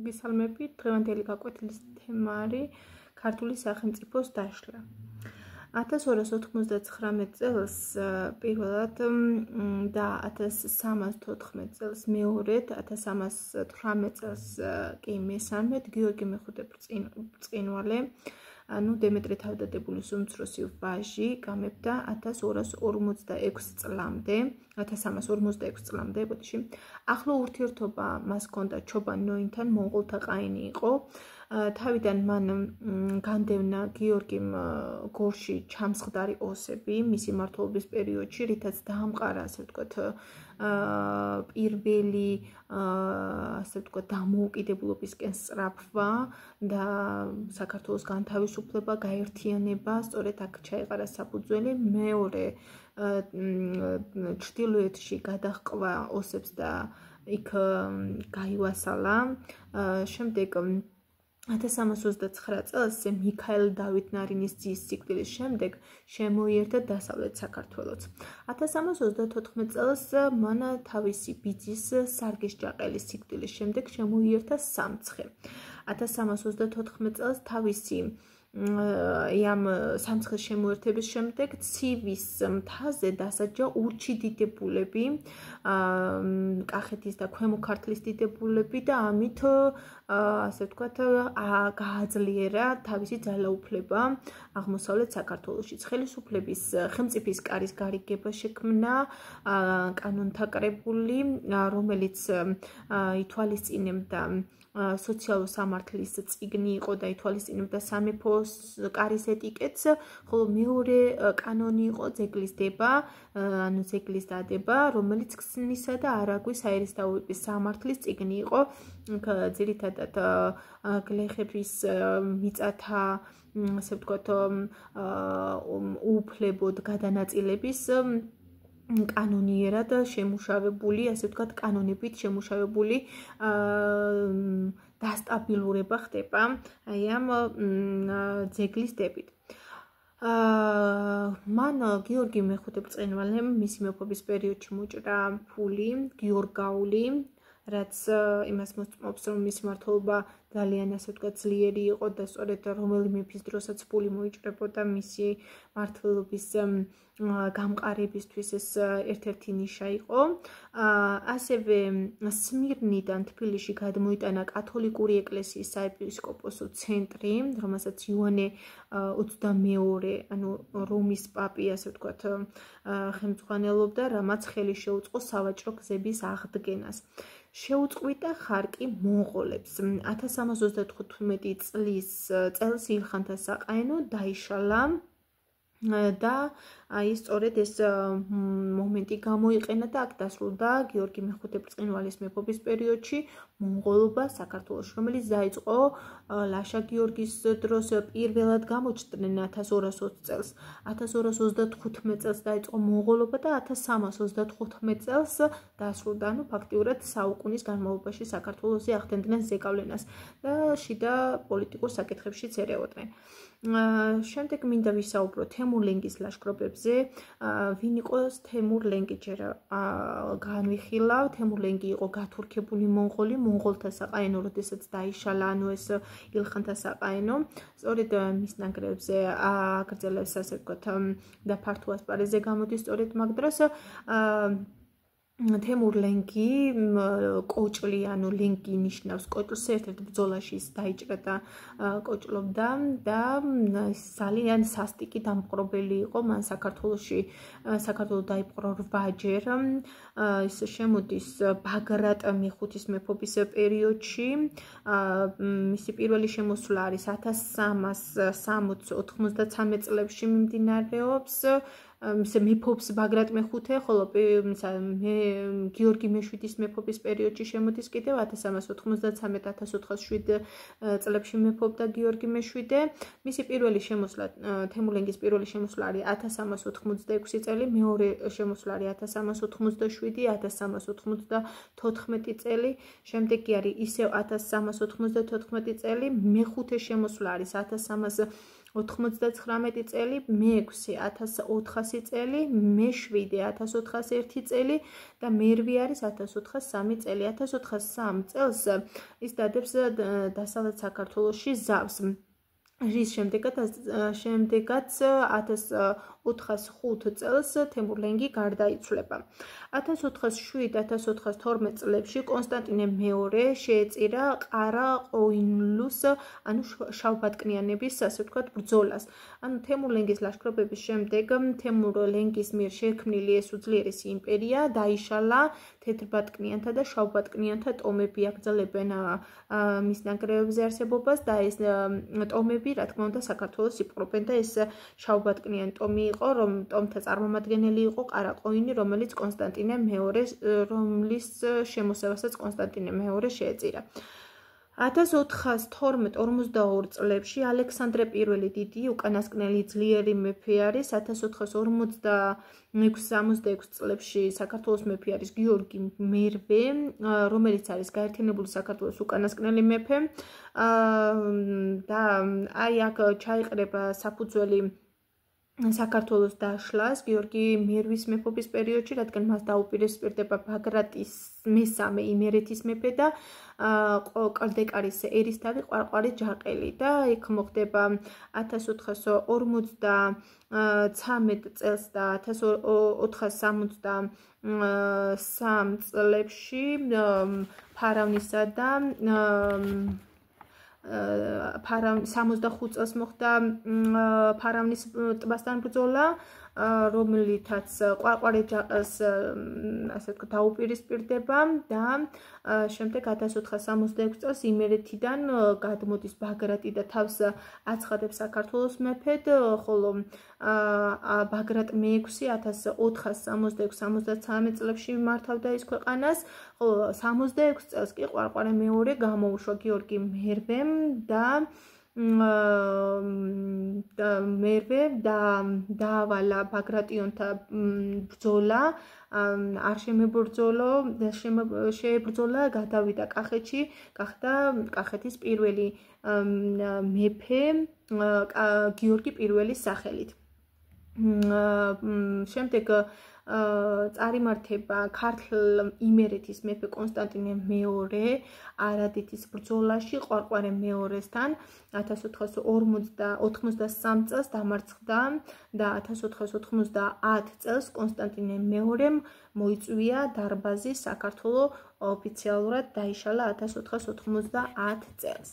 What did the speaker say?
მოგესალმებით. დღევანდელი გაკვეთილის თემა არის ქართული სახელმწიფოს დაშლა. 1299 წელს პირველად და 1314 წელს მეორედ, 1318 წელს კი მესამედ გიორგი მეხუთე-ბრწყინვალე, დემეტრე თავდადებულის უმცროსი ვაჟი გამებდა 1246 წლამდე, 1346 წლამდე, ახლო ურთიერთობა მას ჰქონდა ჩობან ნოინთან, მონღოლთა ყაენი იყო. თავიდან მან განდევნა გიორგიმ გორში ჩამსხდარი ოსები მისი მმართველობის პერიოდში, რითაც დაამყარა, ასე ვთქვათ, პირველი დამოუკიდებლობისკენ სწრაფვა და საქართველოს განთავისუფლება, გაერთიანება, სწორედ აქ ჩაეყარა საფუძველი. მეორე ჩრდილოეთში გადაჰყვა ოსებს და იქ გაივასალა. შემდეგ 1329 წელს მიქაელ დავით ნარინის ძის სიკვდილის შემდეგ შემოიერთა დასავლეთ საქართველოც. 1334 წელს მან თავისი ბიძის სარგის ჯაყელის სიკვდილის შემდეგ შემოიერთა სამცხე. 1334 წელს თავისი ამ სამცხეს შემოერთების შემდეგ ცივის მთაზე დასაჯა ურჩი დიდებულები, კახეთის და ქვემო ქართლის დიდებულები და ამით ასე ვთქვათ გააძლიერა თავისი ძალაუფლება აღმოსავლეთ საქართველოში. ხელისუფლების ხელმწიფის კარის გარიგება შექმნა კანონთა კრებული, რომელიც ითვალისწინებდა სოციალურ სამართლის წიგნი იყო და ითვალისწინებდა სამეფოს კარის ეტიკეტს, ხოლო მეორე კანონი იყო ძეგლის დება, ანუ ძეგლის დადება, რომელიც ქსნისა და არაგვის აერისთავების სამართლის წიგნი იყო. ძირითადად გლეხების მიწათა, ასე ვთქვათ, უუფლებოდ გადანაწილების კანონიერად შემუშავებული, ასე ვთქვათ, კანონებით შემუშავებული დასტაბილურება ხდება ამ ძეგლის დებით. მან გიორგი მეხუთე-ბრწყინვალემ მისი მეფობის პერიოდში მოჭრა ფული გიორგაული, რაც იმას მოსწმობს, რომ მისი მმართველობა ძალიან, ასე ვთქვათ, ძლიერი იყო და სწორედ რომელი მეფის დროსაც ფული მოიჭრებოდა მისი მმართველობის გამყარებისთვის ეს ერთ-ერთი ნიშა იყო. ასევე სმირნიდან თბილისში გადმოიტანა კათოლიკური ეკლესიის საეპისკოპოსო ცენტრი, რომელსაც იოანე 22, ანუ რომის პაპი, ასე ვთქვათ, ხელმძღვანელობდა, რამაც ხელი შეუწყო სავაჭრო გზების აღდგენას. შეუწყვიტა ხარკი მონღოლებს. 1335 წელს ილხანთა საყაენო დაიშალა და სწორედ ეს მომენტი გამოიყენა და აქ დასრულდა გიორგი მეხუთე-ბრწყინვალის მეფობის პერიოდში მონღოლობა საქართველოში, რომელიც დაიწყო ლაშა გიორგის დროს. პირველად გამოჩნდნენ 1220 წელს, 1235 წელს დაიწყო მონღოლობა და 1335 წელს დასრულდა, ანუ ფაქტიურად საუკუნის განმავლობაში საქართველოში ახდენდნენ ზეგავლენას და შიდა პოლიტიკურ საკითხებშიც ერეოდნენ. შემდეგ მინდა ვისაუბრო თემურლენგის ლაშქრობებზე. ვინ იყო თემურლენგი ჯერ განვიხილავ. თემურლენგი იყო გათურქებული მონღოლი, მონღოლთა საყაენო, როდესაც დაიშალა, ანუ ეს ილხანთა საყაენო. სწორედ მის ნანგრევებზე აგრძელებს, ასე ვთქვათ, და ფართო ასპარეზზე გამოდის სწორედ მაგ დროს თემურლენგი კოჭლი, ანუ ლენგი ნიშნავს კოჭლს, ერთ-ერთ ბრძოლაში დაიჭრა და კოჭლობდა და ძალიან სასტიკი დამპყრობელი იყო. მან საქართველო დაიპყრო 8ჯერ. ის შემოდის ბაგრატ მეხუთის მეფობის პერიოდში. მისი პირველი შემოსვლა არის 1393 წლებში მიმდინარეობს. მეფობს ბაგრატ მეხუთე, ხოლო გიორგი მეშვიდის მეფობის პერიოდში შემოდის კიდევ 1393-1407 წლებში მეფობდა გიორგი მეშვიდე. მისი პირველი შემოსვლა, თემურლენგის პირველი შემოსვლა არის 1386 წელი, მეორე შემოსვლა არის 1387, 1394 წელი, შემდეგ კი არის ისევ 1394 წელი, მეხუთე შემოსვლა არის 1300 99 წელი, მე-6 1400 წელი, მე-7 1401 წელი და მე-8 არის 1403 წელი. 1403 წელს ის დადებს დასავლეთ საქართველოში ზავს. რის შემდეგაც 1405 წელს თემურლენგი გარდაიცვლება. 1407-1412 წლებში კონსტანტინე მეორე შეეწირა ყარა-ყოინლუს, ანუ შავბატკნიანების, ასე ვთქვათ, ბრძოლას. ანუ თემურლენგის ლაშქრობების შემდეგ თემურლენგის მიერ შექმნილი ეს უძლიერესი იმპერია დაიშალა თეთრბატკნიანთა და შავბატკნიანთა ტომები აკრძალებენ მის ნანგრევებზე არსებობას და ეს ტომები რა თქმა უნდა საქართველოს იპყრობენ და ეს შავბატკნიანი ტომი იყო, ტომთა წარმომადგენელი იყო ყარა-ყოინი, რომელიც კონსტანტინე მეორე, რომლის შემოსევასაც კონსტანტინე მეორე შეეწირა. 1412-42 წლებში ალექსანდრე პირველი დიდი, უკანასკნელი ძლიერი მეფე არის. 1456 წლებში საქართველოს მეფე არის გიორგი მერვე, რომელიც არის გაერთიანებული საქართველოს უკანასკნელი მეფე და აი აქ ჩაიყრება საფუძველი საქართველოს დაშლას გიორგი მერვის მეფობის პერიოდში, რადგან მას დაუპირისპირდება ბაგრატის მესამე იმერეთის მეფე და კლდეკარის ერისთავი ყვარყვარი ჯაყელი და იქ მოხდება 1453 წელს და 1463 წლებში ფარავნისა და 65 წელს მოხდა ფარავნის ტბასთან ბრძოლა, რომელითაც ყვარყვარე ჯაყელს ასე ვთქვათ დაუპირისპირდება და შემდეგ 1466 წელს იმერეთიდან გადმოდის ბაგრატი და თავს აცხადებს საქართველოს მეფედ, ხოლო ბაგრატ მე-6 1466-73 წლებში მართავდა ის ქვეყანას, ხოლო 66 წელს კი ყვარყვარე მეორე გამოუშვა გიორგი მერვემ და მერვე და დაავალა ბაგრატიონთა ბრძოლა, არ შეებრძოლა, გადავიდა კახეთში, გახდა კახეთის პირველი მეფე გიორგი პირველის სახელით. შემდეგ წარიმართება ქართლ იმერეთის მეფე კონსტანტინე მეორე არადეთის ბრძოლაში ყვარყვარე მეორესთან 1483 წელს დამარცხდა და 1490 წელს კონსტანტინე მეორემ მოიწვია დარბაზი საქართველო ოფიციალურად დაიშალა 1490 წელს.